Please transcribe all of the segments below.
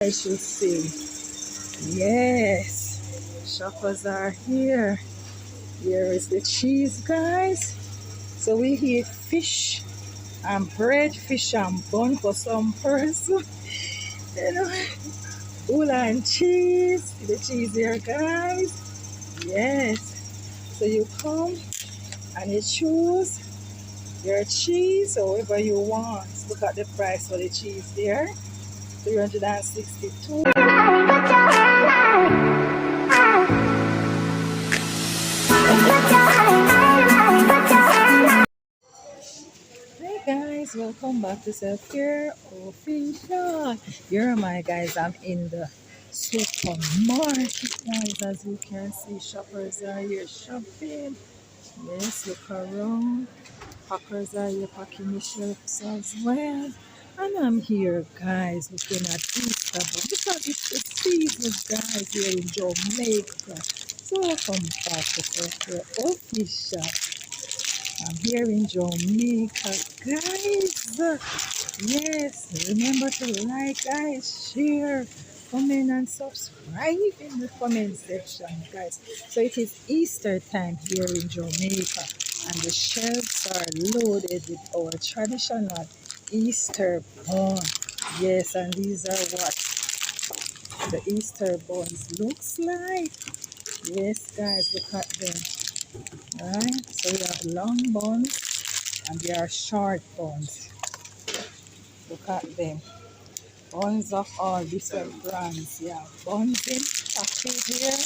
I should say. Yes, shoppers are here. Here is the cheese, guys. So we eat fish and bread, fish and bun for some person. You know, bull and cheese. The cheese here, guys. Yes. So you come and you choose your cheese, however you want. Look at the price for the cheese there. 362. Hey guys, welcome back to Self Care Official. Here am I, guys. I'm in the supermarket, guys. As you can see, shoppers are here shopping. Yes, look around. Packers are here packing the shelves as well. And I'm here, guys, looking at Easter. But because it's the season, guys, here in Jamaica. So welcome back to Self Care Official. I'm here in Jamaica, guys. Yes, remember to like, guys, share, comment, and subscribe in the comment section, guys. So it is Easter time here in Jamaica, and the shelves are loaded with our traditional Easter bun. Yes, and these are what the Easter buns looks like. Yes, guys, look at them. Right, so we have long buns and there are short buns. Look at them. Buns of all different brands. Yeah, buns in package here,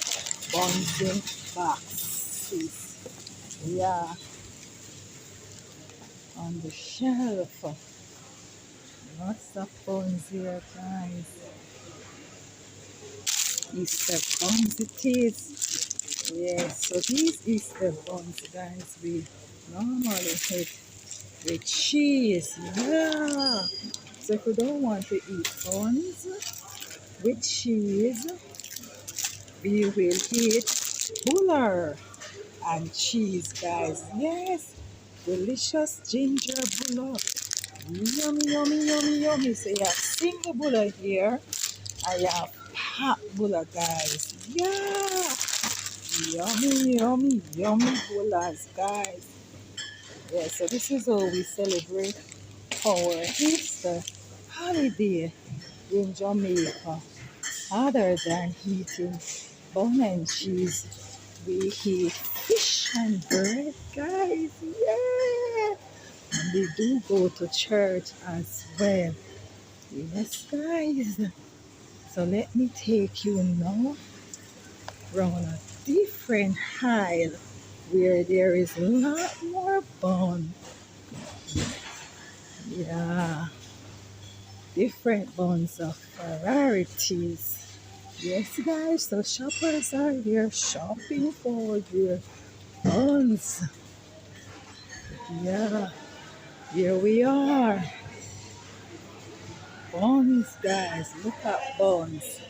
buns in boxes. Yeah, on the shelf. Lots of buns here, guys. Easter buns it is. Yes, so these Easter buns, guys, we normally hit with cheese. Yeah. So if you don't want to eat buns with cheese, we will eat buller and cheese, guys. Yes, delicious ginger buller. Yummy, yummy, yummy, yummy. So you have single buller here. I have hot buller, guys. Yeah, yummy, yummy, yummy bullers, guys. Yeah, so this is how we celebrate our Easter holiday in Jamaica. Other than eating bun and cheese, we eat fish and bread, guys. Yeah! And we do go to church as well. Yes, guys. So let me take you now around a different aisle where there is a lot more bun. Yeah, different buns of varieties. Yes, guys, so shoppers are here shopping for their buns. Yeah, here we are. Buns, guys. Look at buns.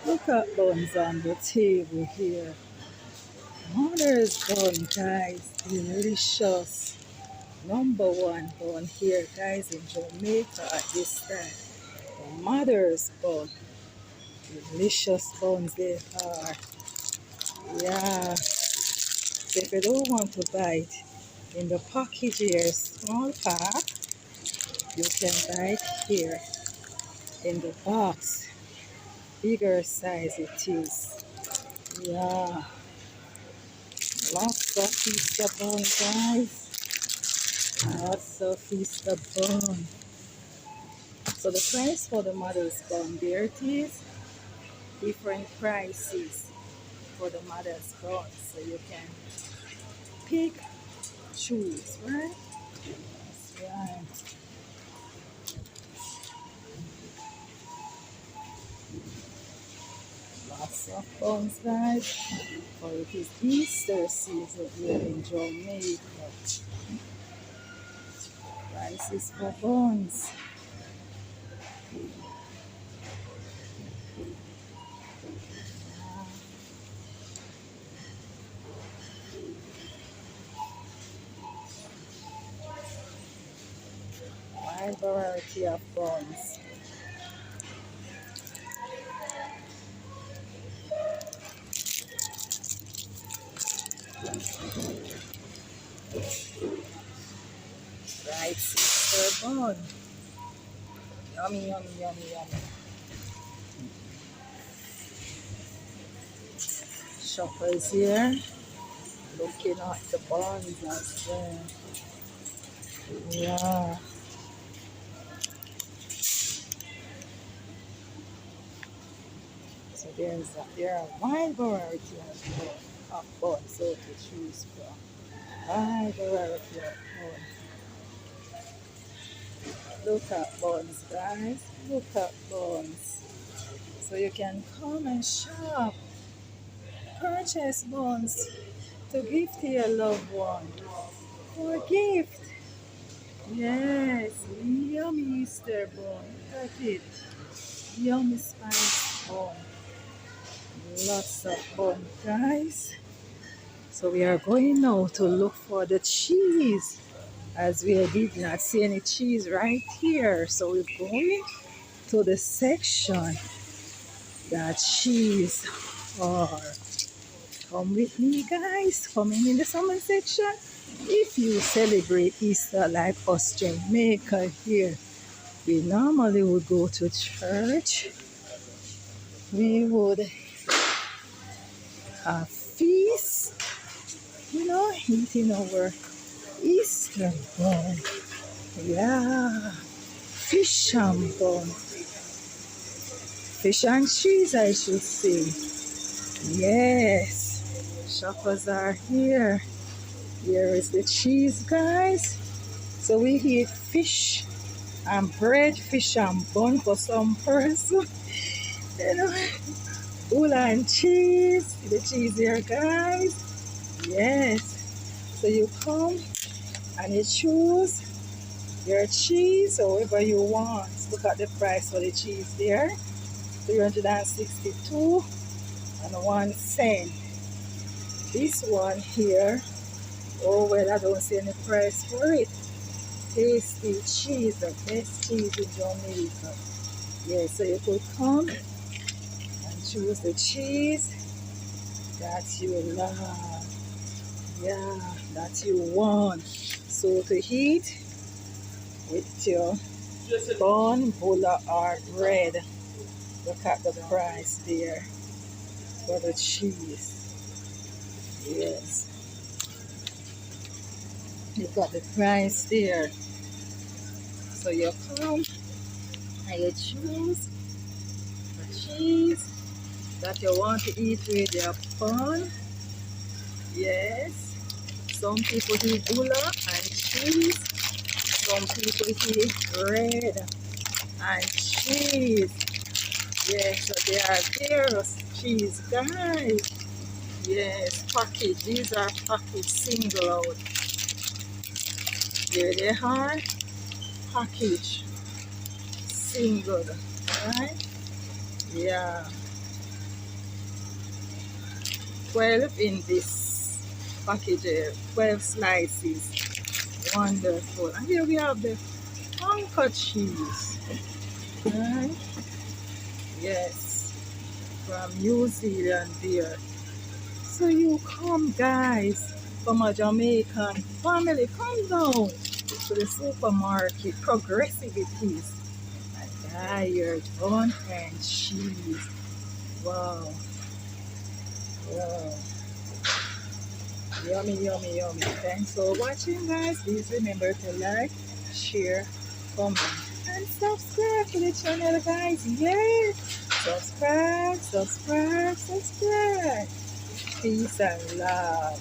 Look at buns on the table here. Mother's bun, guys. Delicious. Number one bun here, guys, in Jamaica at this time. The mother's bun. Delicious buns they are. Yeah. So if you don't want to buy it in the package here, small pack, you can buy it here in the box. Bigger size it is. Yeah. Lots of Easter bun, guys. Lots of Easter bun. So the price for the mother's bun, there it is. Different prices for the mother's bun. So you can pick, choose, right? That's right. Lots of buns, guys. For it is Easter season here in Jamaica. Prices for buns. Wide variety of buns. bun. Yummy, yummy, yummy, yummy. Shoppers here looking at the buns as well. Yeah. So there are a wide variety of buns so to choose from. Wide variety of buns. Look at buns, guys. Look at buns. So you can come and shop, purchase buns to give to your loved one. For a gift. Yes, yummy Easter bun. Look at it. Yummy spice bun. Lots of bun, guys. So we are going now to look for the cheese, as we did not see any cheese right here. So we're going to the section that cheese are. Come with me, guys. Coming in the summer section. If you celebrate Easter like us Jamaica here, we normally would go to church. We would have feast, eating our Easter bun. Yeah, fish and bun. Fish and cheese, I should say. Yes, shoppers are here. Here is the cheese, guys. So we eat fish and bread, fish and bun for some person. Ula and cheese. The cheese here, guys. Yes. So you come and you choose your cheese, however you want. Look at the price for the cheese there. 362 and 1 cent. This one here, oh well, I don't see any price for it. Tasty cheese, the best cheese in Jamaica. Yeah, so you could come and choose the cheese that you love. Yeah, that you want. So to eat with your bun, bola, or bread. Look at the price there for the cheese. Yes. You got the price there. So you come and you choose the cheese that you want to eat with your bun. Yes. Some people eat gula and cheese. Some people eat bread and cheese. Yes, so they are there, cheese, guys. Yes, package. These are packaged single out. There they are, package single, right? Yeah, 12 in this package here, 12 slices. Wonderful. And here we have the uncut cheese, right? Yes, from New Zealand there. So you come, guys, from a Jamaican family, come down to the supermarket, progressive it is, and buy your bun and cheese. Wow, wow, yummy, yummy, yummy. Thanks for watching, guys. Please remember to like, share, comment, and subscribe to the channel, guys. Yes, subscribe, subscribe, subscribe. Peace and love.